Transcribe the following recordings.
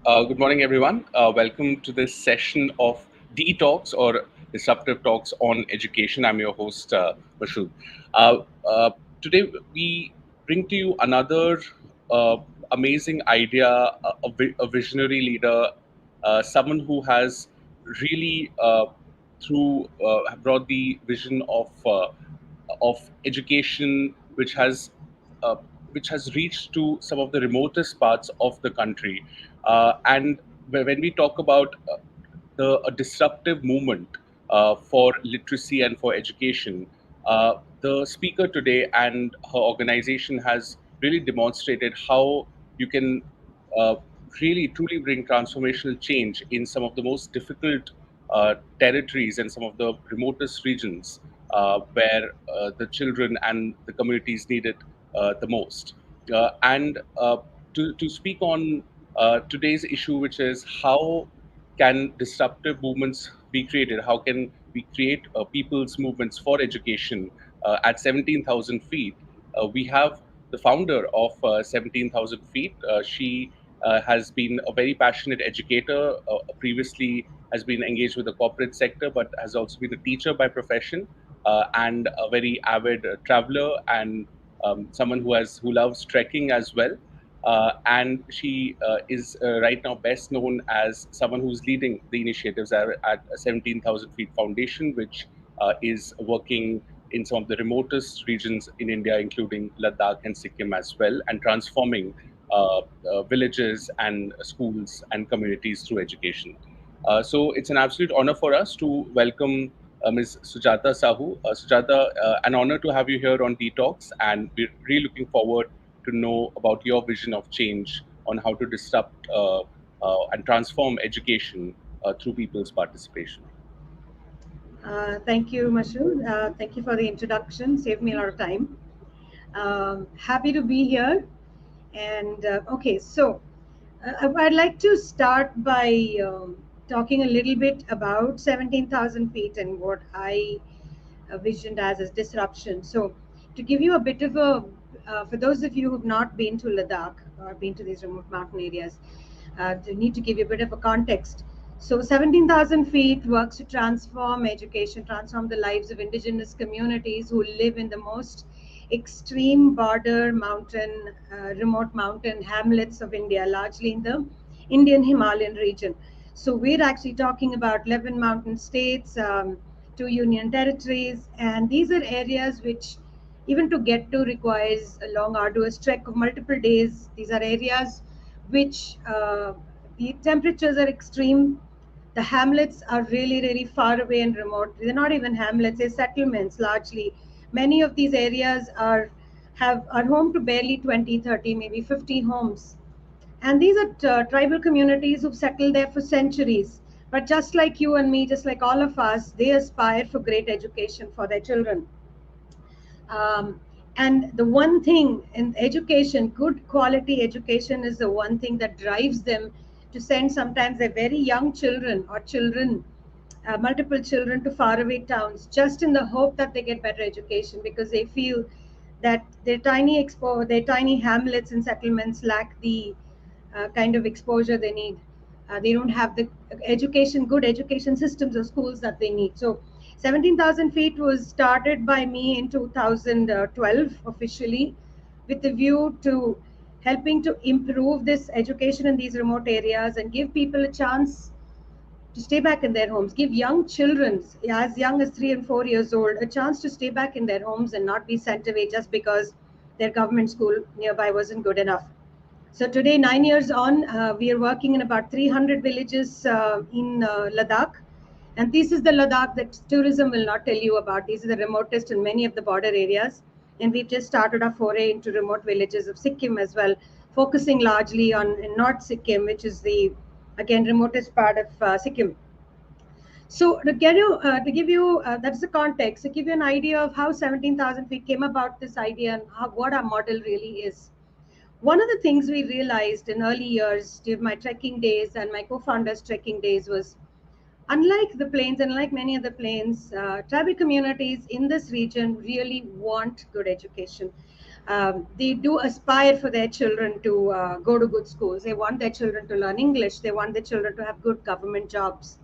Good morning, everyone. Welcome to this session of dtalks or Disruptive Talks on Education. I'm your host, Mashood. Uh, uh, Today, we bring to you another uh, amazing idea, a visionary leader, someone who has really brought the vision of education, uh, which has reached to some of the remotest parts of the country. And when we talk about the a disruptive movement for literacy and for education, the speaker today and her organization has really demonstrated how you can uh, really truly bring transformational change in some of the most difficult territories and some of the remotest regions where the children and the communities need it the most. And to speak on today's issue, which is how can disruptive movements be created? How can we create people's movements for education at 17,000 feet? We have the founder of 17,000 feet. She has been a very passionate educator, previously has been engaged with the corporate sector, but has also been a teacher by profession, and a very avid traveler, and someone who loves trekking as well. And she is right now best known as someone who's leading the initiatives at 17,000 Feet Foundation, which is working in some of the remotest regions in India, including Ladakh and Sikkim as well, and transforming villages and schools and communities through education. So it's an absolute honor for us to welcome Ms. Sujata Sahu. Sujata, an honor to have you here on Detox, and we're really looking forward to know about your vision of change on how to disrupt and transform education through people's participation. Thank you, Mashood. Thank you for the introduction. Saved me a lot of time. Happy to be here. And okay, so I'd like to start by talking a little bit about 17,000 feet and what I visioned as disruption. So, to give you a bit of for those of you who've not been to Ladakh or been to these remote mountain areas, to need to give you a bit of a context. So 17,000 feet works to transform education, transform the lives of indigenous communities who live in the most extreme border mountain, remote mountain hamlets of India, largely in the Indian Himalayan region. So we're actually talking about 11 mountain states, 2 union territories, and these are areas which even to get to requires a long arduous trek of multiple days. These are areas which the temperatures are extreme. The hamlets are really, really far away and remote. They're not even hamlets, they're settlements largely. Many of these areas are home to barely 20, 30, maybe 50 homes. And these are tribal communities who've settled there for centuries. But just like you and me, just like all of us, they aspire for great education for their children. Um, and the one thing in education, good quality education, is the one thing that drives them to send sometimes their very young children or children, multiple children, to faraway towns just in the hope that they get better education, because they feel that their tiny hamlets and settlements lack the kind of exposure they need. They don't have the good education systems or schools that they need. So 17,000 feet was started by me in 2012 officially, with the view to helping to improve this education in these remote areas and give people a chance to stay back in their homes, give young children as young as 3 and 4 years old a chance to stay back in their homes and not be sent away just because their government school nearby wasn't good enough. So today, 9 years on, we are working in about 300 villages in Ladakh. And this is the Ladakh that tourism will not tell you about. These are the remotest in many of the border areas. And we've just started our foray into remote villages of Sikkim as well, focusing largely on in North Sikkim, which is the, again, remotest part of Sikkim. So to give you that's the context, to give you an idea of how 17,000 feet came about this idea and what our model really is. One of the things we realized in early years during my trekking days and my co-founders' trekking days was, unlike the plains, unlike many of the plains, tribal communities in this region really want good education. They do aspire for their children to go to good schools. They want their children to learn English. They want their children to have good government jobs.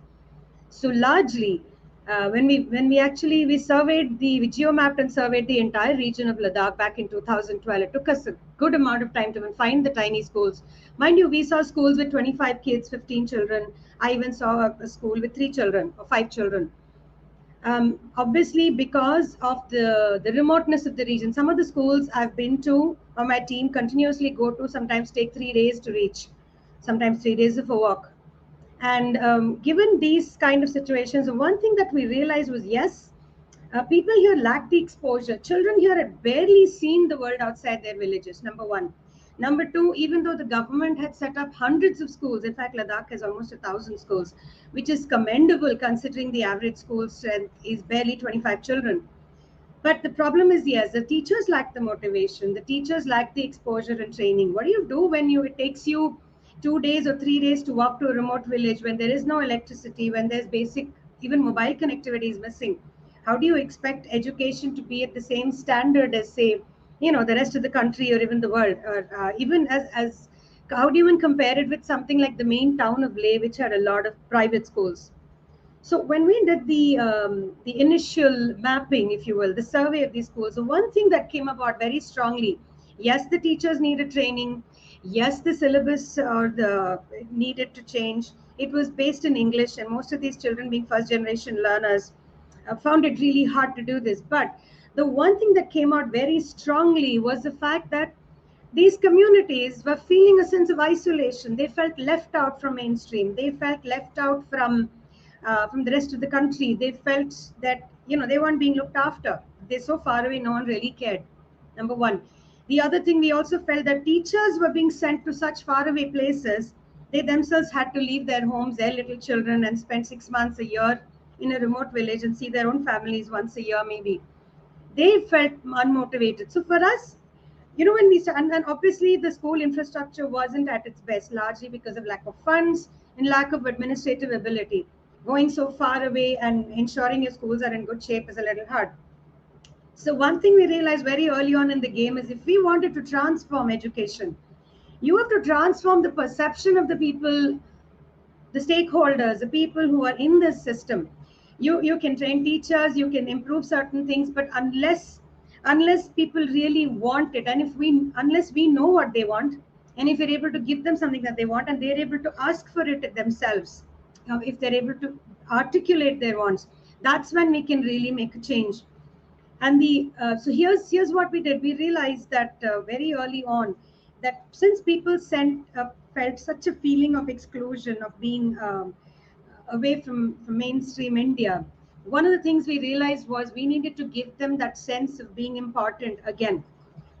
So largely, when we actually we surveyed we geomapped and surveyed the entire region of Ladakh back in 2012. It took us a good amount of time to even find the tiny schools. Mind you, we saw schools with 25 kids, 15 children. I even saw a school with 3 children or 5 children. Obviously, because of the remoteness of the region, some of the schools I've been to or my team continuously go to sometimes take 3 days to reach, sometimes 3 days of a walk. And given these kind of situations, one thing that we realized was yes, people here lack the exposure. Children here had barely seen the world outside their villages, number one. Number two, even though the government had set up hundreds of schools, in fact, Ladakh has almost 1,000 schools, which is commendable considering the average school strength is barely 25 children. But the problem is, yes, the teachers lack the motivation. The teachers lack the exposure and training. What do you do when it takes you 2 days or 3 days to walk to a remote village when there is no electricity, when there's basic, even mobile connectivity is missing? How do you expect education to be at the same standard as, say, the rest of the country or even the world? Or even as how do you even compare it with something like the main town of Leh, which had a lot of private schools? So when we did the initial mapping, if you will, the survey of these schools, so one thing that came about very strongly, yes, the teachers needed training, yes, the syllabus or the needed to change. It was based in English, and most of these children, being first generation learners, found it really hard to do this. But the one thing that came out very strongly was the fact that these communities were feeling a sense of isolation. They felt left out from mainstream. They felt left out from the rest of the country. They felt that they weren't being looked after. They're so far away, no one really cared. Number one. The other thing, we also felt that teachers were being sent to such faraway places. They themselves had to leave their homes, their little children, and spend 6 months a year in a remote village and see their own families once a year, maybe. They felt unmotivated. So for us, when we start, and obviously the school infrastructure wasn't at its best, largely because of lack of funds and lack of administrative ability. Going so far away and ensuring your schools are in good shape is a little hard. So one thing we realized very early on in the game is if we wanted to transform education, you have to transform the perception of the people, the stakeholders, the people who are in this system. You can train teachers, you can improve certain things, but unless people really want it, and unless we know what they want, and if we're able to give them something that they want and they're able to ask for it themselves, if they're able to articulate their wants, that's when we can really make a change. And the so here's what we did. We realized that very early on, that since people felt such a feeling of exclusion, of being away from mainstream India, one of the things we realized was we needed to give them that sense of being important again.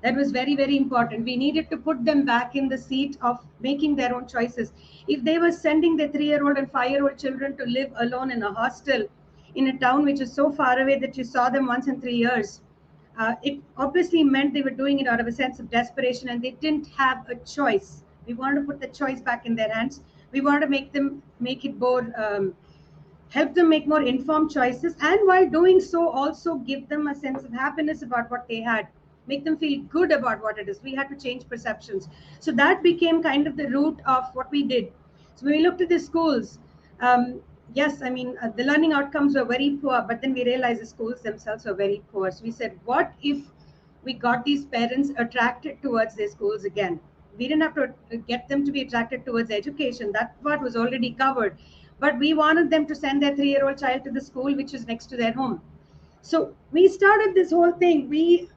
That was very, very important. We needed to put them back in the seat of making their own choices. If they were sending their 3-year-old and 5-year-old children to live alone in a hostel in a town which is so far away that you saw them once in 3 years, it obviously meant they were doing it out of a sense of desperation and they didn't have a choice. We wanted to put the choice back in their hands. We wanted to make it more, help them make more informed choices, and while doing so, also give them a sense of happiness about what they had, make them feel good about what it is. We had to change perceptions. So that became kind of the root of what we did. So when we looked at the schools, yes, I mean, the learning outcomes were very poor, but then we realized the schools themselves were very poor. So we said, what if we got these parents attracted towards their schools again? We didn't have to get them to be attracted towards education. That part was already covered. But we wanted them to send their 3-year-old child to the school which is next to their home. So we started this whole thing. We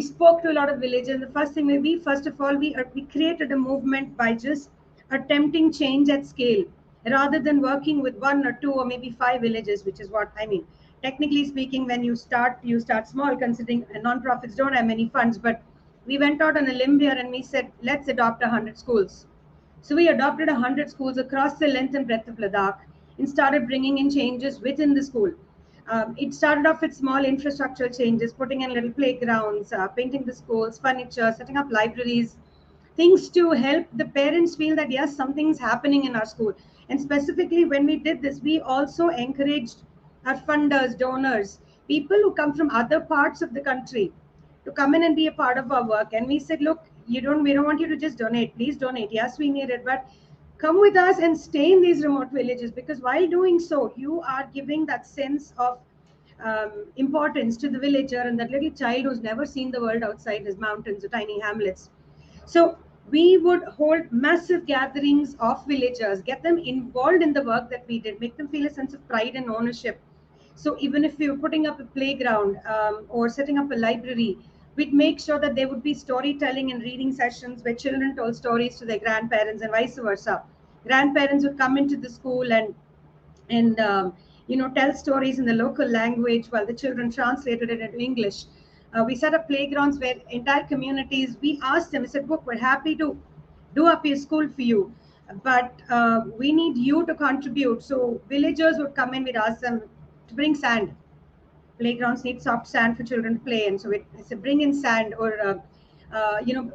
spoke to a lot of villages. The first thing first of all we created a movement by just attempting change at scale rather than working with 1 or 2 or maybe 5 villages, which is what I mean. Technically speaking, when you start small, considering non-profits don't have many funds. But we went out on a limb here and we said, let's adopt 100 schools. So we adopted 100 schools across the length and breadth of Ladakh and started bringing in changes within the school. It started off with small infrastructural changes, putting in little playgrounds, painting the schools, furniture, setting up libraries, things to help the parents feel that yes, something's happening in our school. And specifically when we did this, we also encouraged our funders, donors, people who come from other parts of the country to come in and be a part of our work. And we said, look, we don't want you to just donate. Please donate. Yes, we need it, but come with us and stay in these remote villages, because while doing so, you are giving that sense of importance to the villager and that little child who's never seen the world outside his mountains or tiny hamlets. So we would hold massive gatherings of villagers, get them involved in the work that we did, make them feel a sense of pride and ownership. So even if we were putting up a playground or setting up a library, we'd make sure that there would be storytelling and reading sessions where children told stories to their grandparents and vice versa. Grandparents would come into the school and tell stories in the local language while the children translated it into English. We set up playgrounds where entire communities, we asked them, we said, look, we're happy to do up your school for you, but we need you to contribute. So villagers would come in, we'd ask them to bring sand. Playgrounds need soft sand for children to play in. So we said, bring in sand, or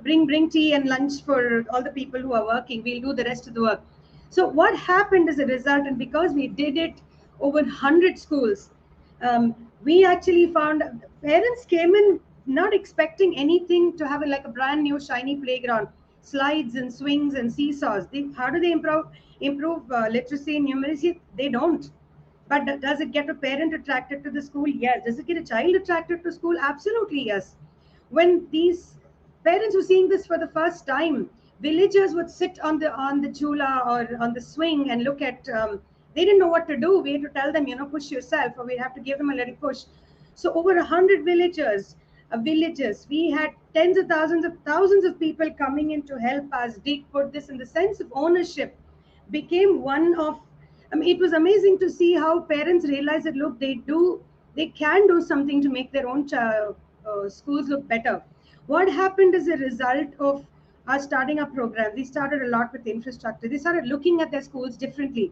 bring tea and lunch for all the people who are working. We'll do the rest of the work. So what happened as a result, and because we did it over 100 schools, we actually found parents came in not expecting anything to have like a brand new shiny playground, slides and swings and seesaws. How do they improve literacy and numeracy? They don't. But does it get a parent attracted to the school? Yes. Does it get a child attracted to school? Absolutely yes. When these parents were seeing this for the first time, villagers would sit on the chula or on the swing and look at. They didn't know what to do. We had to tell them, push yourself, or we'd have to give them a little push. So over 100 villages, we had tens of thousands of people coming in to help us put this, in the sense of ownership became one of. I mean, it was amazing to see how parents realized that, look, they can do something to make their own schools look better. What happened as a result of us starting our program? We started a lot with infrastructure. They started looking at their schools differently.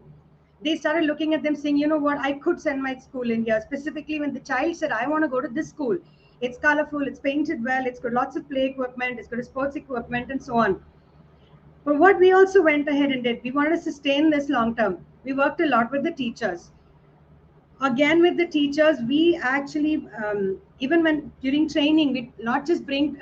They started looking at them saying, you know what, I could send my school in here. Specifically when the child said, I want to go to this school. It's colorful, it's painted well, it's got lots of play equipment, it's got sports equipment and so on. But what we also went ahead and did, we wanted to sustain this long term. We worked a lot with the teachers. Again, with the teachers, we actually, even when during training, we not just bring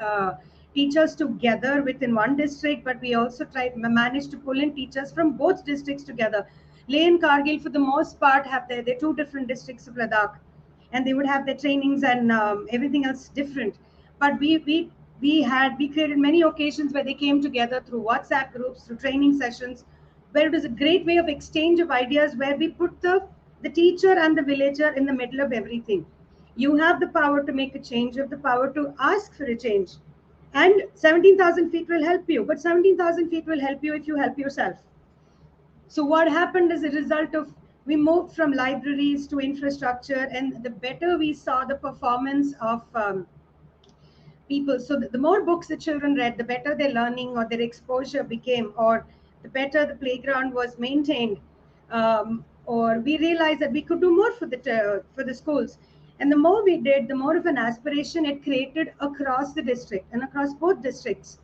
teachers together within one district, but we also managed to pull in teachers from both districts together. Leh and Kargil, for the most part, have their two different districts of Ladakh, and they would have their trainings and everything else different. But we created many occasions where they came together through WhatsApp groups, through training sessions, where it was a great way of exchange of ideas, where we put the teacher and the villager in the middle of everything. You have the power to make a change, you have the power to ask for a change. And 17,000 feet will help you, but 17,000 feet will help you if you help yourself. So what happened as a result of, we moved from libraries to infrastructure, and the better we saw the performance of people. So the more books the children read, the better their learning or their exposure became, or the better the playground was maintained. Or we realized that we could do more for the schools. And the more we did, the more of an aspiration it created across the district and across both districts.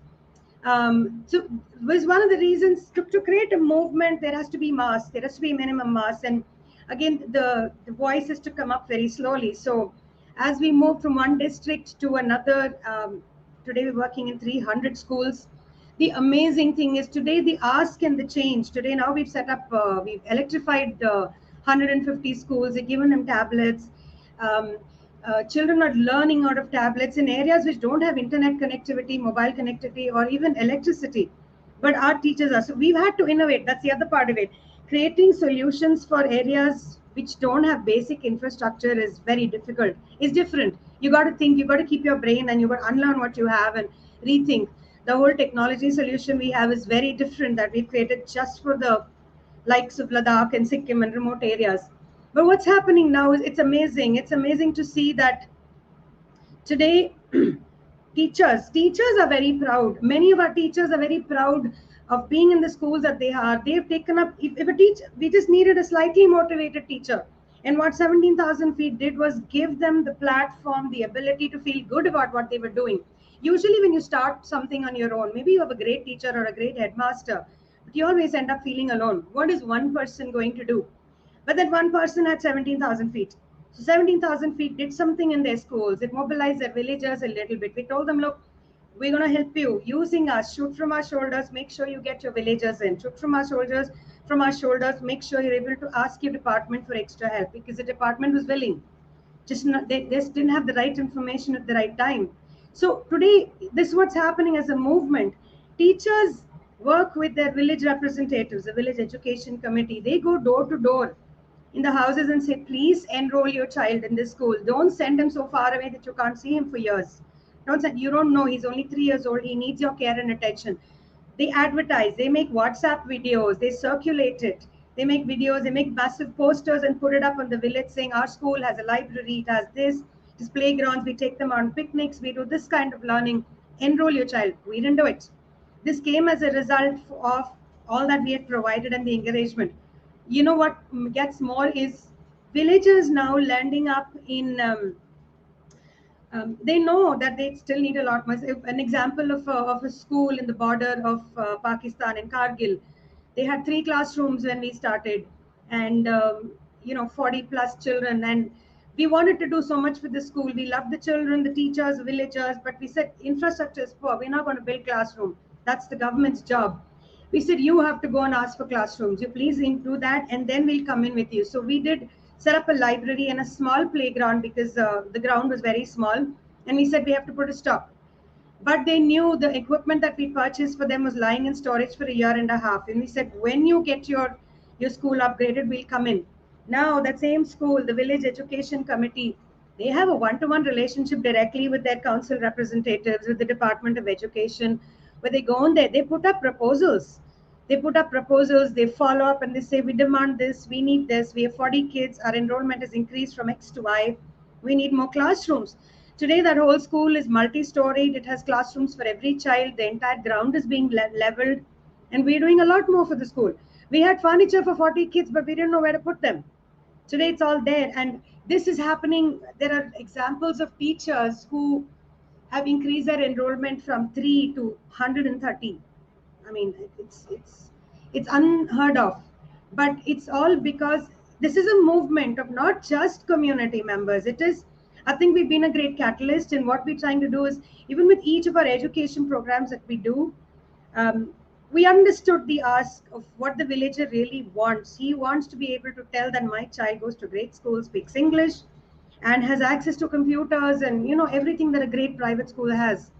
So it was one of the reasons to create a movement. There has to be mass, there has to be minimum mass. And again, the voice is to come up very slowly. So as we move from one district to another, today we're working in 300 schools. The amazing thing is today the ask and the change. Today now we've set up, we've electrified 150 schools, we've given them tablets. Children are learning out of tablets in areas which don't have internet connectivity, mobile connectivity, or even electricity. But our teachers are. So we've had to innovate. That's the other part of it. Creating solutions for areas which don't have basic infrastructure is very difficult. It's different. You got to think, you got to keep your brain, and you got to unlearn what you have and rethink. The whole technology solution we have is very different, that we've created just for the likes of Ladakh and Sikkim and remote areas. But what's happening now is it's amazing. It's amazing to see that today teachers are very proud. Many of our teachers are very proud of being in the schools that they are. They've taken up, if a teacher, we just needed a slightly motivated teacher. And what 17,000 feet did was give them the platform, the ability to feel good about what they were doing. Usually when you start something on your own, maybe you have a great teacher or a great headmaster, but you always end up feeling alone. What is one person going to do? But that one person had 17,000 feet. So 17,000 feet did something in their schools. It mobilized their villagers a little bit. We told them, look, we're going to help you using us. Shoot from our shoulders. Make sure you get your villagers in. Shoot from our shoulders. From our shoulders, make sure you're able to ask your department for extra help, because the department was willing. Just not, they just didn't have the right information at the right time. So today, this is what's happening as a movement. Teachers work with their village representatives, the village education committee. They go door to door in the houses and say, please enroll your child in this school. Don't send him so far away that you can't see him for years. Don't send, you don't know, he's only 3 years old. He needs your care and attention. They advertise, they make WhatsApp videos, they circulate it. They make videos, they make massive posters and put it up on the village saying, our school has a library, it has this, this playgrounds, we take them on picnics, we do this kind of learning. Enroll your child. We didn't do it. This came as a result of all that we had provided and the encouragement. You know what gets more is villagers now landing up in they know that they still need a lot more. An example of a school in the border of Pakistan in Kargil, they had 3 classrooms when we started, and 40 plus children, and we wanted to do so much for the school. We loved the children, the teachers, villagers, but we said infrastructure is poor. We're not going to build classroom. That's the government's job. We said, you have to go and ask for classrooms. You please do that, and then we'll come in with you. So we did set up a library and a small playground, because the ground was very small, and we said we have to put a stop. But they knew the equipment that we purchased for them was lying in storage for a year and a half, and we said, when you get your school upgraded, we'll come in. Now that same school, the village education committee, they have a one-to-one relationship directly with their council representatives, with the Department of Education, where they go on there, they put up proposals. They follow up, and they say, we demand this, we need this, we have 40 kids, our enrollment has increased from X to Y, we need more classrooms. Today, that whole school is multi-storied. It has classrooms for every child. The entire ground is being leveled, and we're doing a lot more for the school. We had furniture for 40 kids, but we didn't know where to put them. Today, it's all there, and this is happening. There are examples of teachers who have increased their enrollment from 3 to 130. I mean, it's unheard of, but it's all because this is a movement of not just community members. It is, I think we've been a great catalyst, and what we're trying to do is, even with each of our education programs that we do, we understood the ask of what the villager really wants. He wants to be able to tell that my child goes to great school, speaks English, and has access to computers and everything that a great private school has.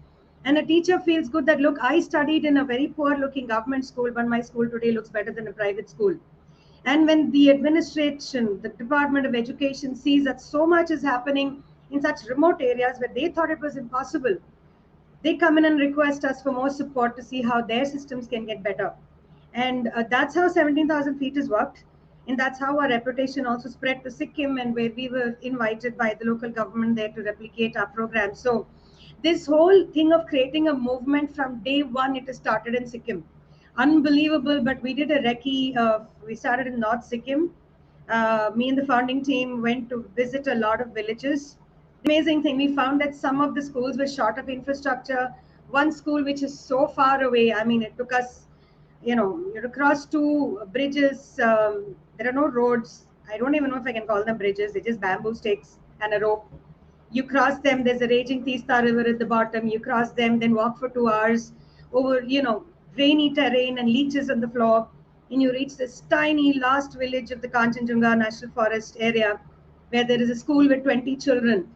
And a teacher feels good that, look, I studied in a very poor looking government school, but my school today looks better than a private school. And when the administration, the Department of Education, sees that so much is happening in such remote areas where they thought it was impossible, they come in and request us for more support to see how their systems can get better. And that's how 17,000 feet has worked. And that's how our reputation also spread to Sikkim, and where we were invited by the local government there to replicate our program. So this whole thing of creating a movement from day one, it has started in Sikkim. Unbelievable, but we did a recce. We started in North Sikkim. Me and the founding team went to visit a lot of villages. Amazing thing, we found that some of the schools were short of infrastructure. One school which is so far away, I mean, it took us, you had to cross 2 bridges. There are no roads. I don't even know if I can call them bridges. They're just bamboo sticks and a rope. You cross them, there's a raging Teesta river at the bottom. You cross them, then walk for 2 hours over, rainy terrain and leeches on the floor. And you reach this tiny last village of the Kanchenjunga National Forest area, where there is a school with 20 children.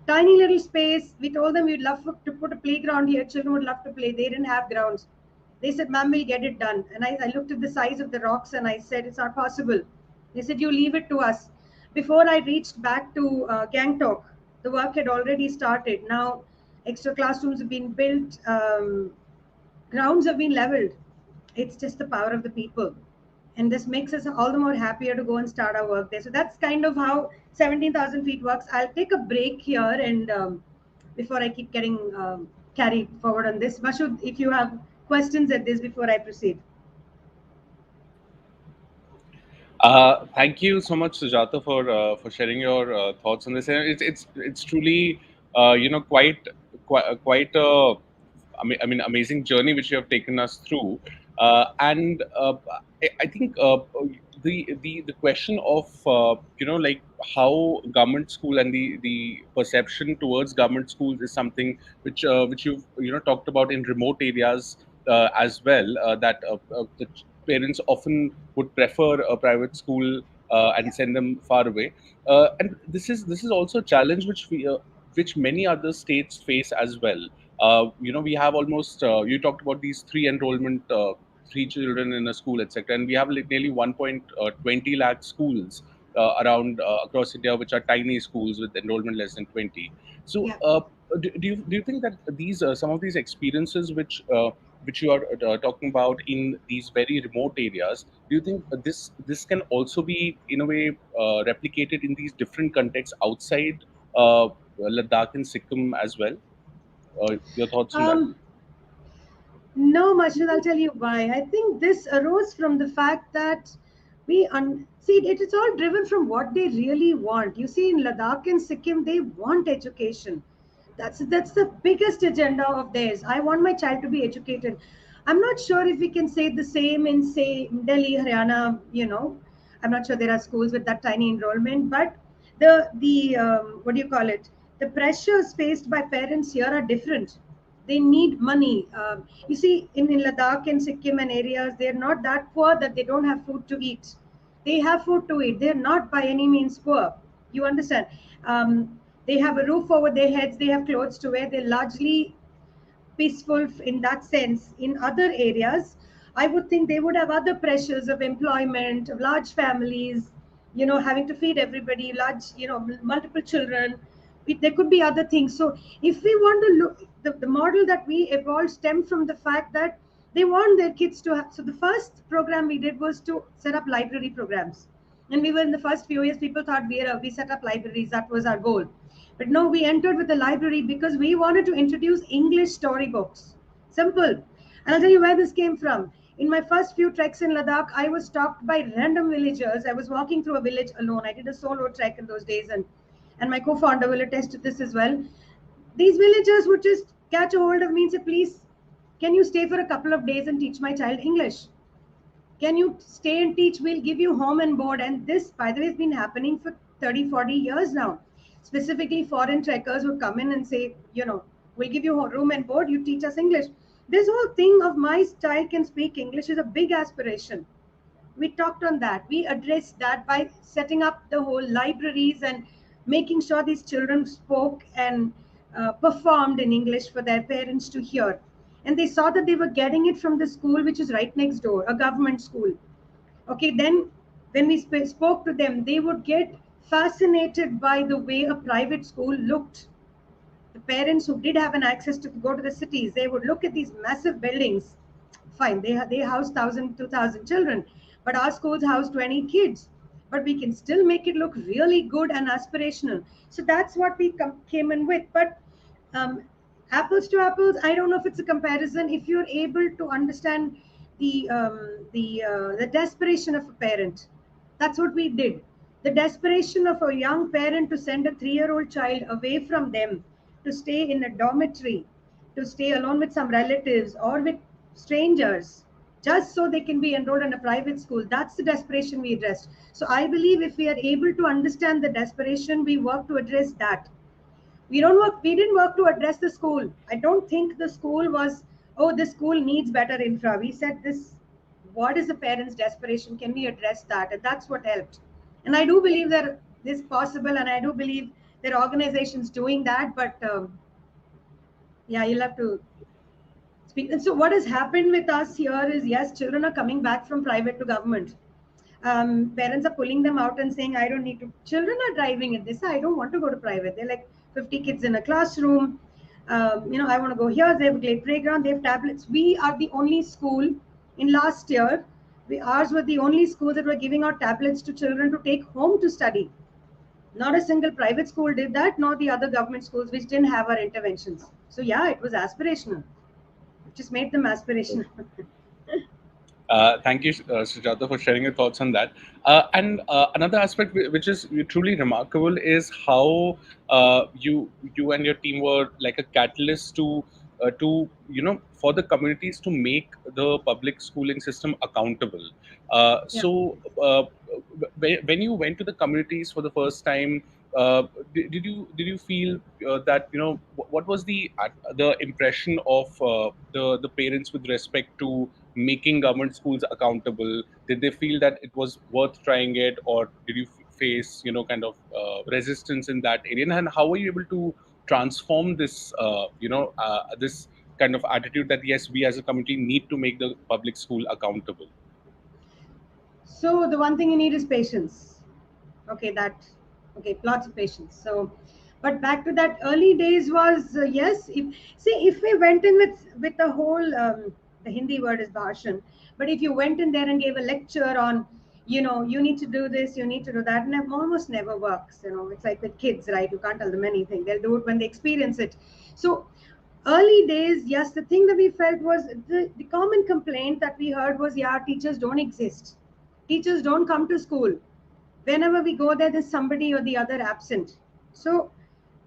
Tiny little space. We told them we'd love to put a playground here. Children would love to play. They didn't have grounds. They said, ma'am, we'll get it done. And I looked at the size of the rocks and I said, it's not possible. They said, you leave it to us. Before I reached back to Gangtok, the work had already started. Now, extra classrooms have been built. Grounds have been leveled. It's just the power of the people. And this makes us all the more happier to go and start our work there. So that's kind of how 17,000 feet works. I'll take a break here, and before I keep getting carried forward on this, Mashud, if you have questions at this before I proceed. Thank you so much, Sujata, for sharing your thoughts on this. And it's truly quite a amazing journey which you have taken us through. And I think the question of like how government school and the perception towards government schools is something which you've talked about in remote areas as well, that the parents often would prefer a private school Yeah. and send them far away, and this is also a challenge which many other states face as well. We have almost, you talked about these three enrollment, three children in a school, etc. And we have like nearly 1.20 lakh schools around across India, which are tiny schools with enrollment less than 20. So, Yeah. do you think that these some of these experiences which you are talking about in these very remote areas, do you think this can also be in a way replicated in these different contexts outside Ladakh and Sikkim as well? Your thoughts on that? Um, No, Mashud, I'll tell you why. I think this arose from the fact that see it's all driven from what they really want. You see, in Ladakh and Sikkim, they want education. That's the biggest agenda of theirs. I want my child to be educated. I'm not sure if we can say the same in say Delhi, Haryana. I'm not sure there are schools with that tiny enrollment, but the what do you call it? The pressures faced by parents here are different. They need money. You see, in Ladakh and Sikkim and areas, they're not that poor that they don't have food to eat. They have food to eat. They're not by any means poor. You understand? They have a roof over their heads. They have clothes to wear. They're largely peaceful in that sense. In other areas, I would think they would have other pressures of employment, of large families, having to feed everybody, large, multiple children. There could be other things. So if we want to look, the model that we evolved stemmed from the fact that they want their kids to have. So the first program we did was to set up library programs. And we were in the first few years, people thought we set up libraries, that was our goal. But no, we entered with the library because we wanted to introduce English storybooks. Simple. And I'll tell you where this came from. In my first few treks in Ladakh, I was stopped by random villagers. I was walking through a village alone. I did a solo trek in those days, and my co-founder will attest to this as well. These villagers would just catch a hold of me and say, please, can you stay for a couple of days and teach my child English? Can you stay and teach? We'll give you home and board. And this, by the way, has been happening for 30, 40 years now. Specifically, foreign trekkers would come in and say, we'll give you room and board, you teach us English. This whole thing of my child can speak English is a big aspiration. We talked on that. We addressed that by setting up the whole libraries and making sure these children spoke and performed in English for their parents to hear. And they saw that they were getting it from the school, which is right next door, a government school. Okay, then when we spoke to them, they would get fascinated by the way a private school looked. The parents who did have an access to go to the cities, they would look at these massive buildings. Fine, they house 1,000, 2,000 children, but our schools house 20 kids. But we can still make it look really good and aspirational. So that's what we came in with. But um, apples to apples, I don't know if it's a comparison. If you're able to understand the desperation of a parent, that's what we did. The desperation of a young parent to send a 3-year-old child away from them to stay in a dormitory, to stay alone with some relatives or with strangers, just so they can be enrolled in a private school. That's the desperation we addressed. So I believe if we are able to understand the desperation, we work to address that. We didn't work to address the school. I don't think the school was, oh, this school needs better infra. We said this, what is the parents' desperation? Can we address that? And that's what helped. And I do believe that this is possible, and I do believe there are organizations doing that. But yeah, you'll have to speak. And so what has happened with us here is, yes, children are coming back from private to government. Parents are pulling them out and saying, I don't need to. Children are driving it. They say, I don't want to go to private. They're like 50 kids in a classroom. I want to go here. They have a great playground. They have tablets. We are the only school in last year. Ours were the only school that were giving out tablets to children to take home to study. Not a single private school did that, nor the other government schools which didn't have our interventions. So yeah, it was aspirational. It just made them aspirational. Thank you, Sujata, for sharing your thoughts on that. And another aspect which is truly remarkable is how you and your team were like a catalyst to for the communities to make the public schooling system accountable. Yeah. When you went to the communities for the first time, did you feel that what was the impression of the parents with respect to making government schools accountable? Did they feel that it was worth trying it, or did you face kind of resistance in that area? And how were you able to transform this kind of attitude that yes, we as a community need to make the public school accountable? So the one thing you need is patience. Okay, okay, lots of patience. So, but back to that early days was yes. If we went in with the whole the Hindi word is bhashan, but if you went in there and gave a lecture on, you need to do this, you need to do that, and it almost never works. It's like with kids, right? You can't tell them anything. They'll do it when they experience it. So early days, yes, the thing that we felt was the common complaint that we heard was, yeah, teachers don't exist. Teachers don't come to school. Whenever we go there, there's somebody or the other absent. So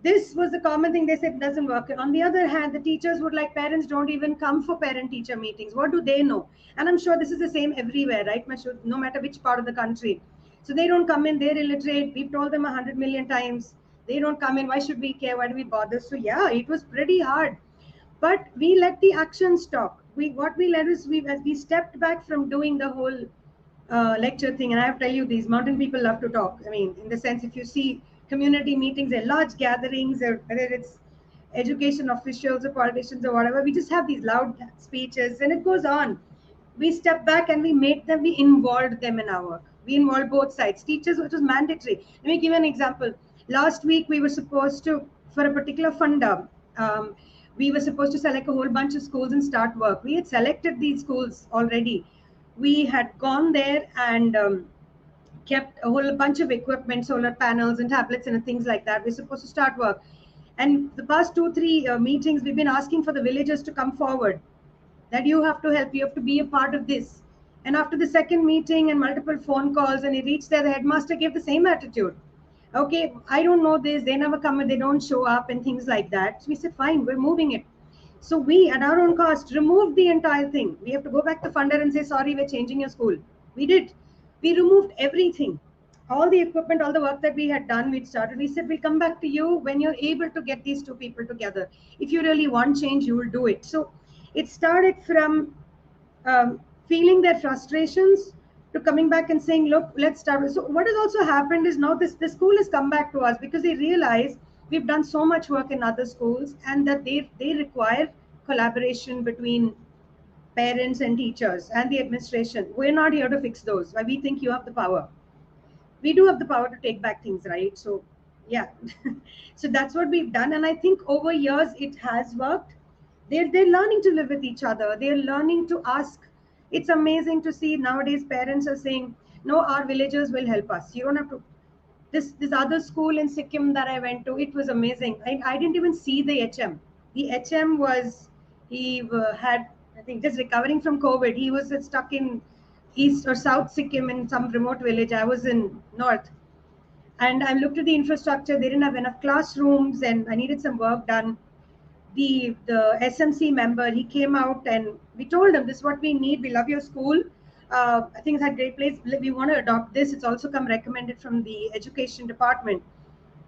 this was the common thing. They said it doesn't work. On the other hand, the teachers would like, parents don't even come for parent teacher meetings. What do they know? And I'm sure this is the same everywhere, right? No matter which part of the country. So they don't come in, they're illiterate. We've told them 100 million times. They don't come in. Why should we care? Why do we bother? So yeah, it was pretty hard. But we let the actions talk. What we let is, as we stepped back from doing the whole lecture thing, and I have to tell you, these mountain people love to talk. I mean, in the sense, if you see community meetings or large gatherings, or whether it's education officials or politicians or whatever, we just have these loud speeches, and it goes on. We step back and we involved them in our work. We involved both sides. Teachers, which was mandatory. Let me give you an example. Last week, we were supposed to, for a particular funda, we were supposed to select a whole bunch of schools and start work. We had selected these schools already. We had gone there and kept a whole bunch of equipment, solar panels and tablets and things like that. We're supposed to start work. And the past 2, 3 meetings, we've been asking for the villagers to come forward, that you have to help, you have to be a part of this. And after the second meeting and multiple phone calls, and he reached there, the headmaster gave the same attitude. Okay, I don't know this, they never come and they don't show up and things like that. So we said, fine, we're moving it. So we, at our own cost, removed the entire thing. We have to go back to funder and say, sorry, we're changing your school. We did. We removed everything. All the equipment, all the work that we had done, we'd started. We said, we'll come back to you when you're able to get these two people together. If you really want change, you will do it. So it started from feeling their frustrations to coming back and saying, look, let's start. So what has also happened is now this school has come back to us because they realize we've done so much work in other schools, and that they require collaboration between parents and teachers and the administration. We're not here to fix those. Why? We think you have the power. We do have the power to take back things, right? So yeah. So that's what we've done, and I think over years it has worked. They're learning to live with each other. They're learning to ask. It's amazing to see nowadays parents are saying, no, our villagers will help us. You don't have to. This other school in Sikkim that I went to, it was amazing. I didn't even see the HM. The HM was, he had, I think, just recovering from COVID. He was stuck in East or South Sikkim in some remote village. I was in North. And I looked at the infrastructure. They didn't have enough classrooms, and I needed some work done. The SMC member, he came out and we told him, this is what we need. We love your school. I think it's a great place. We want to adopt this. It's also come recommended from the education department.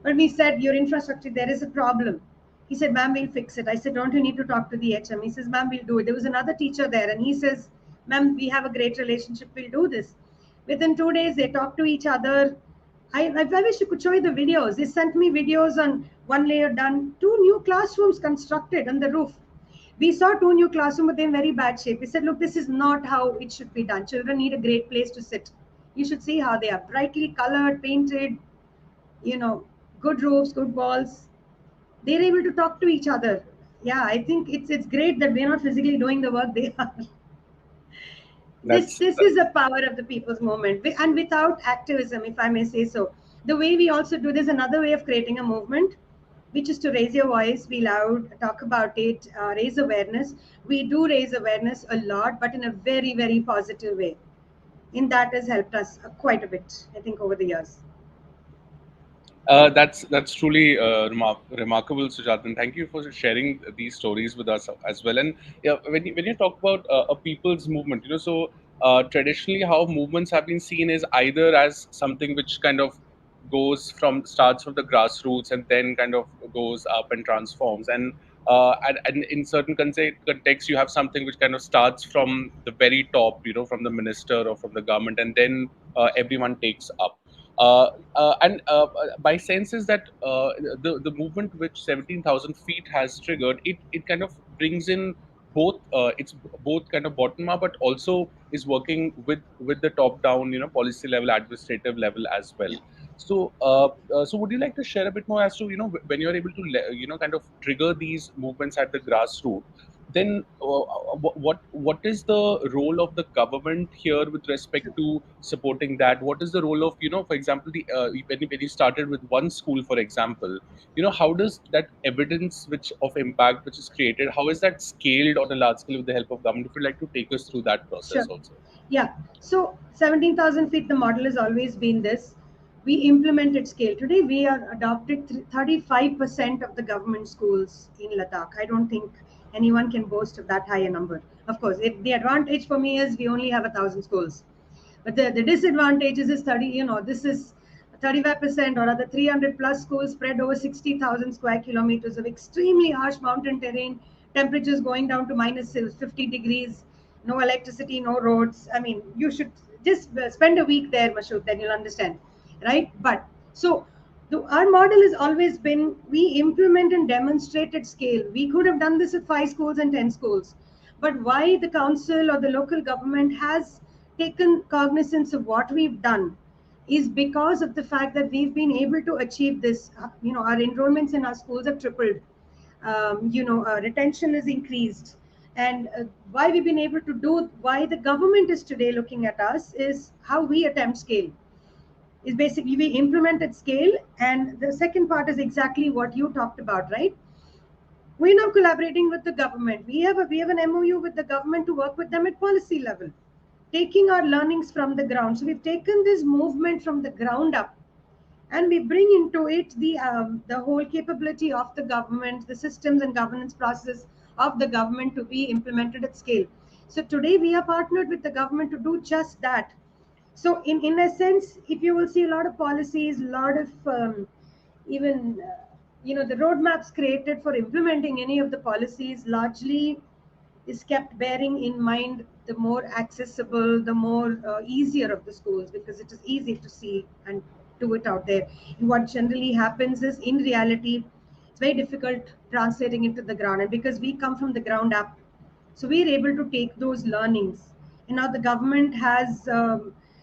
But we said, your infrastructure, there is a problem. He said, ma'am, we'll fix it. I said, don't you need to talk to the HM? He says, ma'am, we'll do it. There was another teacher there, and he says, ma'am, we have a great relationship. We'll do this. Within 2 days, they talked to each other. I wish you could show you the videos. They sent me videos on one layer done, 2 new classrooms constructed on the roof. We saw 2 new classrooms, but they're in very bad shape. We said, look, this is not how it should be done. Children need a great place to sit. You should see how they are brightly colored, painted, you know, good roofs, good walls. They're able to talk to each other. Yeah, I think it's great that we're not physically doing the work they are. this That's this is the power of the people's movement, and without activism, if I may say so. The way we also do this, another way of creating a movement, which is to raise your voice, be loud, talk about it, raise awareness. We do raise awareness a lot, but in a very, very positive way. In that has helped us quite a bit, I think, over the years. That's truly remarkable, Sujat, and thank you for sharing these stories with us as well. And yeah, when you talk about a people's movement, so traditionally how movements have been seen is either as something which kind of starts from the grassroots and then kind of goes up and transforms. And in certain contexts, you have something which kind of starts from the very top, from the minister or from the government, and then everyone takes up. Uh, and my sense is that the movement which 17,000 feet has triggered, it kind of brings in it's both kind of bottom up, but also is working with the top down, policy level, administrative level as well. So would you like to share a bit more as to, when you're able to kind of trigger these movements at the grassroots, then what is the role of the government here with respect to supporting that? What is the role of, for example, when you started with one school, for example, how does that evidence which of impact which is created, how is that scaled on a large scale with the help of government? If you'd like to take us through that process Sure. also. Yeah. So 17,000 feet, the model has always been this. We implemented scale. Today, we are adopted 35% of the government schools in Ladakh. I don't think anyone can boast of that high a number. Of course, the advantage for me is we only have 1,000 schools. But the disadvantage is 30, this is 35% or other 300 plus schools spread over 60,000 square kilometers of extremely harsh mountain terrain, temperatures going down to minus 50 degrees, no electricity, no roads. I mean, you should just spend a week there, Mashud, then you'll understand, right? But so our model has always been we implement and demonstrated scale. We could have done this with 5 schools and 10 schools. But why the council or the local government has taken cognizance of what we've done is because of the fact that we've been able to achieve this. Our enrollments in our schools have tripled. Retention is increased. And why we've been able to do, why the government is today looking at us is how we attempt scale. Is basically we implement at scale. And the second part is exactly what you talked about, right? We're now collaborating with the government. We have an MOU with the government to work with them at policy level, taking our learnings from the ground. So we've taken this movement from the ground up, and we bring into it the whole capability of the government, the systems and governance process of the government to be implemented at scale. So today we are partnered with the government to do just that. So in a sense, if you will see a lot of policies, a lot of even the roadmaps created for implementing any of the policies largely is kept bearing in mind the more accessible, the more easier of the schools, because it is easy to see and do it out there. And what generally happens is, in reality, it's very difficult translating into the ground. And because we come from the ground up, so we're able to take those learnings. And now the government has,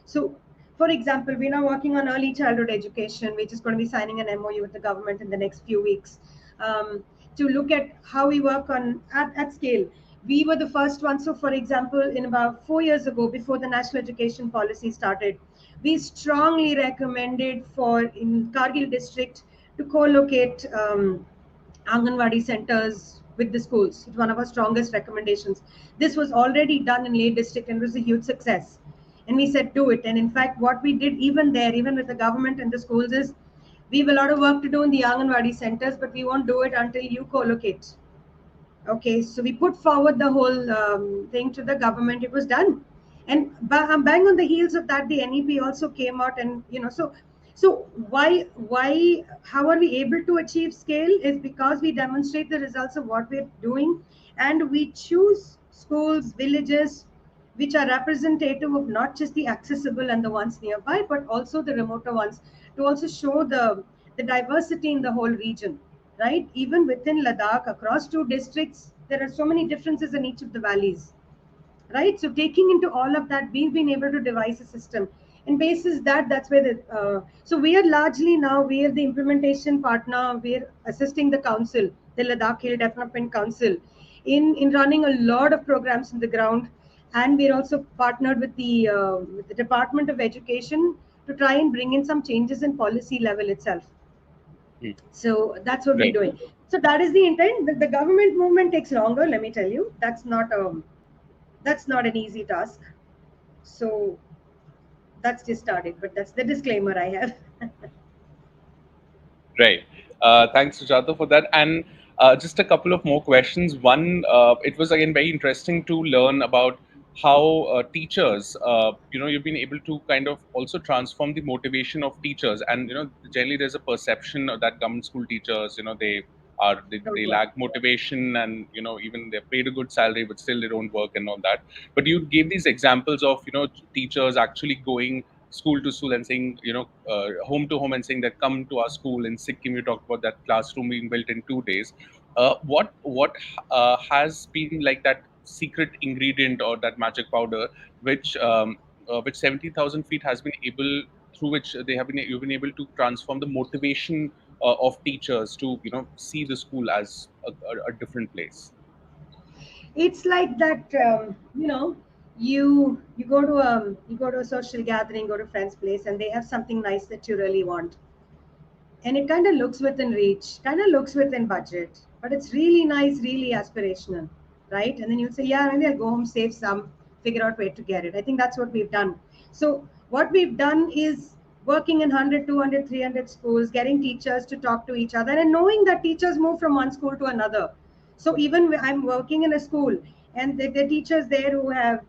so for example, we're now working on early childhood education, which is going to be signing an MOU with the government in the next few weeks, to look at how we work on at scale. We were the first one. So, for example, in about 4 years ago, before the national education policy started, we strongly recommended for in Kargil district to co-locate Anganwadi centers with the schools. It's one of our strongest recommendations. This was already done in Leh district and was a huge success. And we said, do it. And in fact, what we did even there, even with the government and the schools, is we have a lot of work to do in the Anganwadi centers, but we won't do it until you co-locate. Okay, so we put forward the whole thing to the government. It was done, and bang on the heels of that, the NEP also came out, and so how are we able to achieve scale is because we demonstrate the results of what we're doing, and we choose schools, villages, which are representative of not just the accessible and the ones nearby, but also the remoter ones, to also show the diversity in the whole region, right? Even within Ladakh, across 2 districts, there are so many differences in each of the valleys, right? So taking into all of that, we've been able to devise a system. And basis that, that's where so we are largely now, we are the implementation partner. We're assisting the council, the Ladakh Hill Development Council, in running a lot of programs in the ground. And we're also partnered with the Department of Education to try and bring in some changes in policy level itself. Hmm. So that's what we're Right. doing. So that is the intent. The government movement takes longer. Let me tell you, that's not an easy task. So that's just started, but that's the disclaimer I have. Right. Thanks, Sujata, for that. And just a couple of more questions. One, it was again very interesting to learn about how teachers, you've been able to kind of also transform the motivation of teachers. And generally there's a perception that government school teachers, they Don't work. lack motivation, and even they're paid a good salary, but still they don't work and all that. But you gave these examples of teachers actually going school to school and saying, home to home, and saying that come to our school. In Sikkim, you talked about that classroom being built in 2 days. What has been like that secret ingredient or that magic powder, which 70,000 feet has been able, through which you've been able to transform the motivation of teachers to see the school as a different place. It's like that, you go to a social gathering, go to a friend's place, and they have something nice that you really want, and it kind of looks within reach, kind of looks within budget, but it's really nice, really aspirational, right? And then you say, yeah, maybe I'll go home, save some, figure out where to get it. I think that's what we've done. So what we've done is working in 100, 200, 300 schools, getting teachers to talk to each other, and knowing that teachers move from one school to another. So even I'm working in a school, and the teachers there who have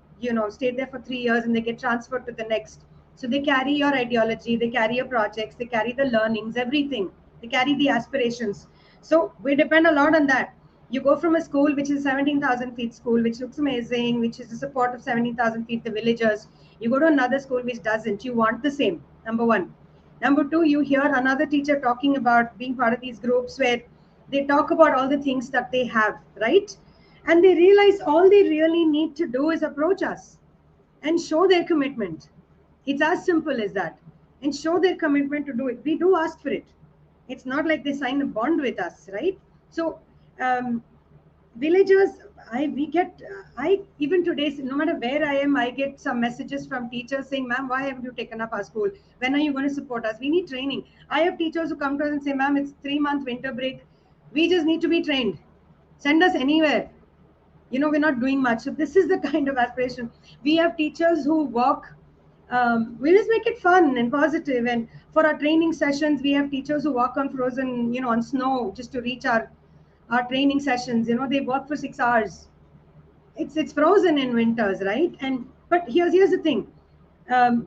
stayed there for 3 years, and they get transferred to the next. So they carry your ideology, they carry your projects, they carry the learnings, everything. They carry the aspirations. So we depend a lot on that. You go from a school which is 17,000 feet school, which looks amazing, which is the support of 17,000 feet, the villagers. You go to another school which doesn't. You want the same, number one. Number two, you hear another teacher talking about being part of these groups where they talk about all the things that they have, right? And they realize all they really need to do is approach us and show their commitment. It's as simple as that. And show their commitment to do it. We do ask for it. It's not like they sign a bond with us, right? So, um, villagers, we get, I even today, no matter where I am, I get some messages from teachers saying, ma'am, why haven't you taken up our school? When are you going to support us? We need training. I have teachers who come to us and say, ma'am, it's 3 month winter break. We just need to be trained. Send us anywhere. We're not doing much. So this is the kind of aspiration. We have teachers who walk. We just make it fun and positive. And for our training sessions, we have teachers who walk on frozen, on snow just to reach our training sessions. They work for 6 hours. It's frozen in winters, right? And but here's the thing.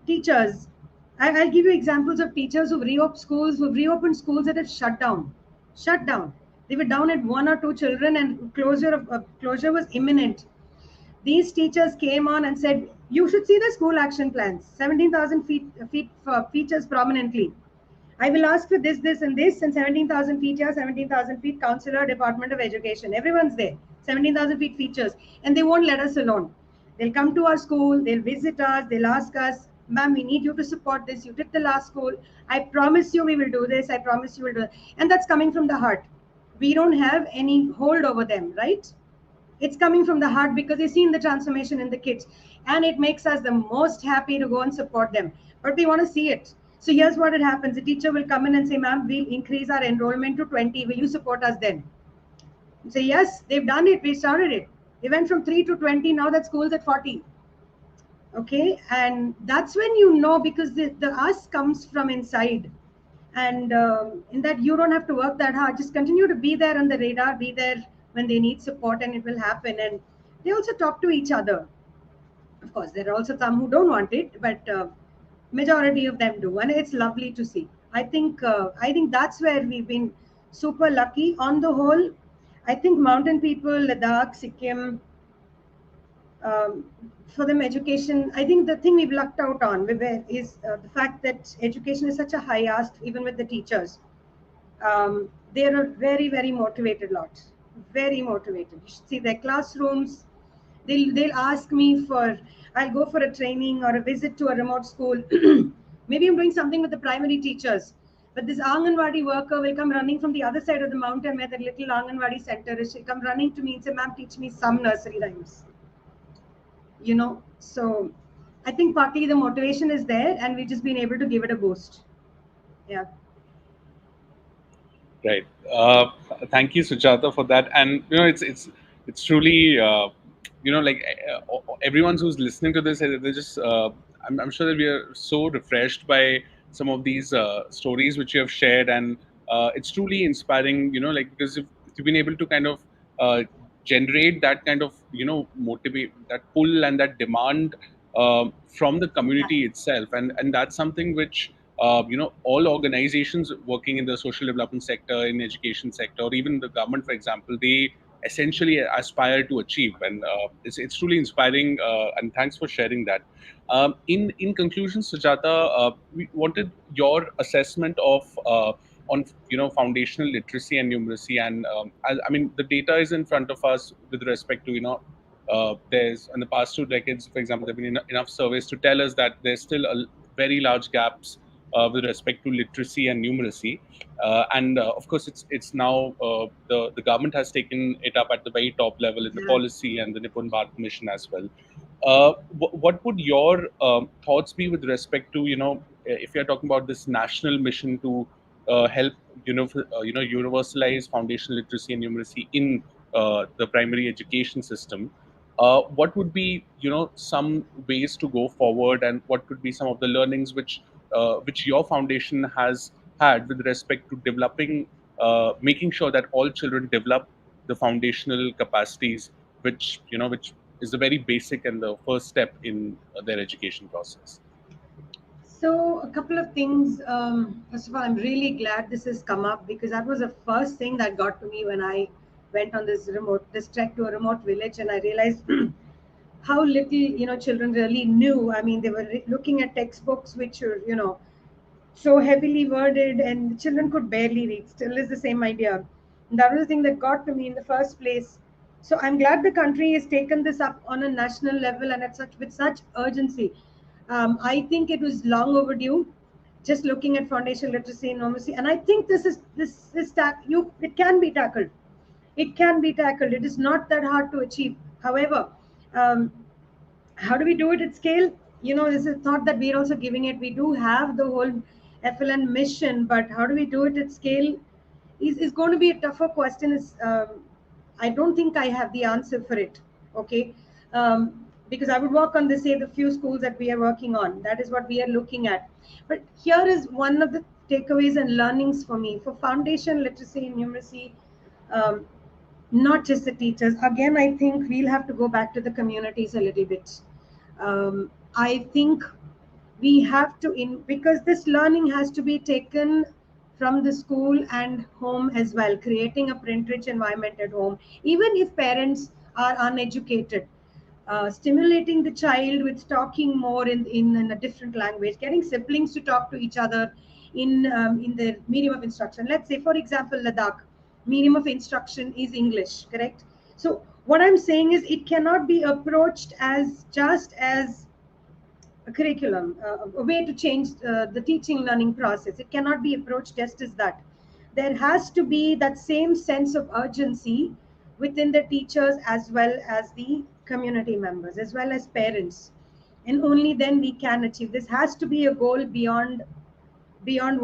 Teachers, I'll give you examples of teachers who've reopened schools that have shut down. Shut down. They were down at one or two children, and closure was imminent. These teachers came on and said, you should see the school action plans, 17,000 feet features prominently. I will ask for this, and this, and 17,000 feet here, 17,000 feet, counselor, Department of Education. Everyone's there. 17,000 feet features. And they won't let us alone. They'll come to our school, they'll visit us, they'll ask us, ma'am, we need you to support this. You did the last school. I promise you we will do this. I promise you will do it. And that's coming from the heart. We don't have any hold over them, right? It's coming from the heart because they've seen the transformation in the kids, and it makes us the most happy to go and support them. But we want to see it. So here's what it happens: the teacher will come in and say, ma'am, we'll increase our enrollment to 20, will you support us then? You say, yes, they've done it, we started it. They went from 3 to 20, now that school's at 40. Okay, and that's when because the us comes from inside. And in that, you don't have to work that hard, just continue to be there on the radar, be there when they need support, and it will happen. And they also talk to each other. Of course, there are also some who don't want it, but majority of them do, and it's lovely to see. I think that's where we've been super lucky on the whole. I think mountain people, Ladakh, Sikkim, um, for them education, I think the thing we've lucked out on is the fact that education is such a high ask, even with the teachers. They're a very, very motivated lot, very motivated. You should see their classrooms. They'll ask me for, I'll go for a training or a visit to a remote school. Maybe I'm doing something with the primary teachers, but this Anganwadi worker will come running from the other side of the mountain where the little Anganwadi center is. She'll come running to me and say, ma'am, teach me some nursery rhymes. So I think partly the motivation is there, and we've just been able to give it a boost. Yeah. Right. Thank you, Sujata, for that. And it's truly like everyone who's listening to this, they're just I'm sure that we are so refreshed by some of these stories which you have shared, and it's truly inspiring, like, because if you've been able to kind of generate that kind of, motivate, that pull and that demand from the community itself, and that's something which all organizations working in the social development sector, in education sector, or even the government, for example, they essentially aspire to achieve. And it's truly inspiring, and thanks for sharing that. In conclusion, Sujata, we wanted your assessment of on foundational literacy and numeracy. And I mean, the data is in front of us with respect to, there's, in the past 2 decades, for example, there have been enough surveys to tell us that there's still a very large gaps with respect to literacy and numeracy. And of course, it's now the government has taken it up at the very top level in the Yeah. policy and the Nippon Bharat Mission as well. What would your thoughts be with respect to, if you're talking about this national mission to help universalize foundational literacy and numeracy in the primary education system? What would be, some ways to go forward, and what could be some of the learnings which your foundation has had with respect to developing, making sure that all children develop the foundational capacities, which is the very basic and the first step in their education process? So, a couple of things. First of all, I'm really glad this has come up because that was the first thing that got to me when I went on this trek to a remote village, and I realized how little children really knew. I mean, they were looking at textbooks which were so heavily worded, and children could barely read. Still, is the same idea. And that was the thing that got to me in the first place. So I'm glad the country has taken this up on a national level and at such with such urgency. I think it was long overdue. Just looking at foundational literacy and numeracy, and I think you it can be tackled. It can be tackled. It is not that hard to achieve. However, um, how do we do it at scale? This is not that we're also giving it. We do have the whole FLN mission, but how do we do it at scale is going to be a tougher question. I don't think I have the answer for it. Okay. Because I would work on the few schools that we are working on. That is what we are looking at. But here is one of the takeaways and learnings for me for foundation literacy and numeracy. Um, Not just the teachers. Again, I think we'll have to go back to the communities a little bit. I think we have to, because this learning has to be taken from the school and home as well, creating a print rich environment at home, even if parents are uneducated. Stimulating the child with talking more in a different language, getting siblings to talk to each other in their medium of instruction. Let's say, for example, Ladakh, medium of instruction is English, correct? So what I'm saying is it cannot be approached as just as a curriculum, a way to change the teaching learning process. It cannot be approached just as that. There has to be that same sense of urgency within the teachers as well as the community members, as well as parents. And only then we can achieve. This has to be a goal beyond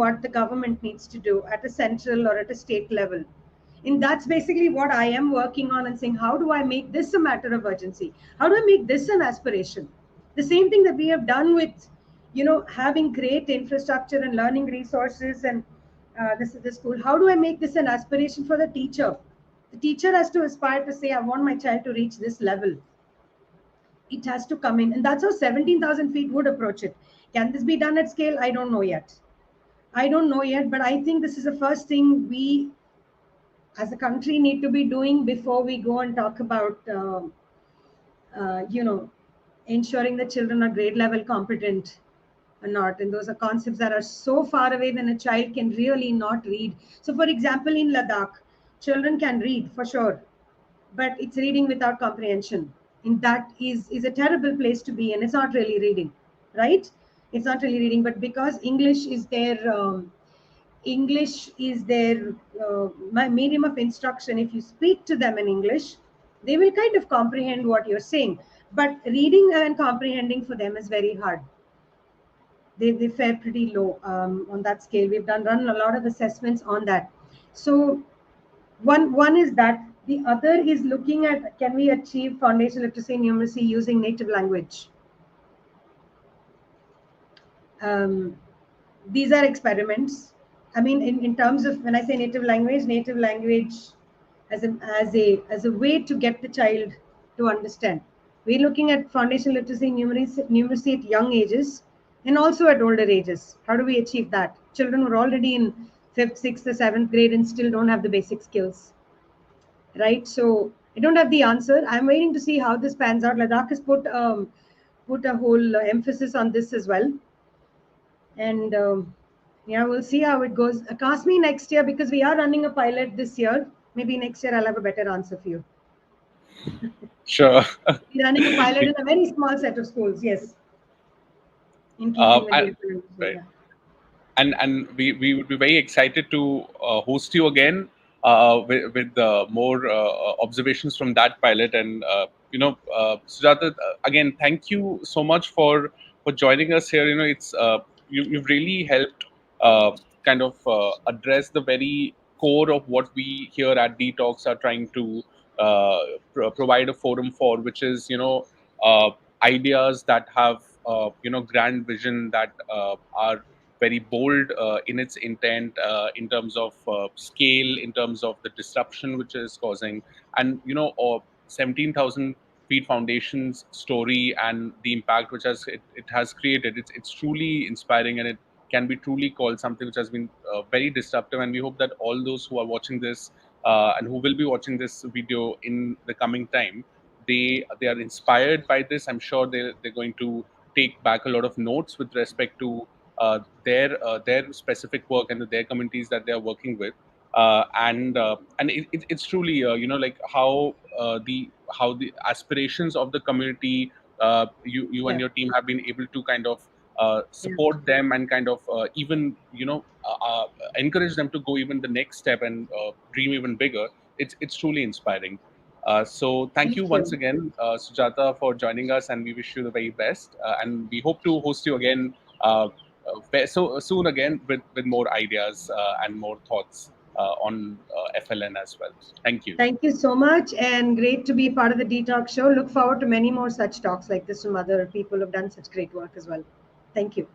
what the government needs to do at a central or at a state level. And that's basically what I am working on and saying, how do I make this a matter of urgency? How do I make this an aspiration? The same thing that we have done with, having great infrastructure and learning resources and this is the school. How do I make this an aspiration for the teacher? The teacher has to aspire to say, I want my child to reach this level. It has to come in. And that's how 17,000 feet would approach it. Can this be done at scale? I don't know yet. But I think this is the first thing we as a country need to be doing before we go and talk about, uh, you know, ensuring that children are grade level competent or not. And those are concepts that are so far away when a child can really not read. So, for example, in Ladakh, children can read for sure, but it's reading without comprehension. And that is a terrible place to be. And it's not really reading, right? It's not really reading, but because English is their my medium of instruction. If you speak to them in English, they will kind of comprehend what you're saying. But reading and comprehending for them is very hard. They fare pretty low on that scale. We've run a lot of assessments on that. So one is that. The other is looking at, can we achieve foundation literacy and numeracy using native language? Um, these are experiments. I mean, in terms of when I say native language as a way to get the child to understand. We're looking at foundational literacy, numeracy at young ages, and also at older ages. How do we achieve that? Children who are already in fifth, sixth, or seventh grade and still don't have the basic skills, right? So I don't have the answer. I'm waiting to see how this pans out. Ladakh has put a whole emphasis on this as well, and yeah, we'll see how it goes. Cast me next year because we are running a pilot this year. Maybe next year I'll have a better answer for you. Sure. We're running a pilot in a very small set of schools. Yes, in uh, keeping with the I, international. right. Yeah. And we would be very excited to host you again with more observations from that pilot. And Sujata, again, thank you so much for joining us here. It's you've really helped uh, kind of address the very core of what we here at dtalks are trying to uh, provide a forum for, which is uh, ideas that have grand vision, that are very bold in its intent, in terms of scale, in terms of the disruption which is causing, and 17,000 feet foundation's story and the impact which it has created. It's truly inspiring, and it can be truly called something which has been very disruptive. And we hope that all those who are watching this and who will be watching this video in the coming time, they are inspired by this. I'm sure they're going to take back a lot of notes with respect to their specific work and their communities that they are working with, and it's truly like how the aspirations of the community, you and Yeah. your team have been able to kind of Yeah. support them and kind of even encourage them to go even the next step and dream even bigger. It's truly inspiring. So thank you Thank once you. again, Sujata, for joining us, and we wish you the very best. And we hope to host you again so soon again with more ideas and more thoughts on FLN as well. Thank you. Thank you so much, and great to be part of the Detox Show. Look forward to many more such talks like this from other people who've done such great work as well. Thank you.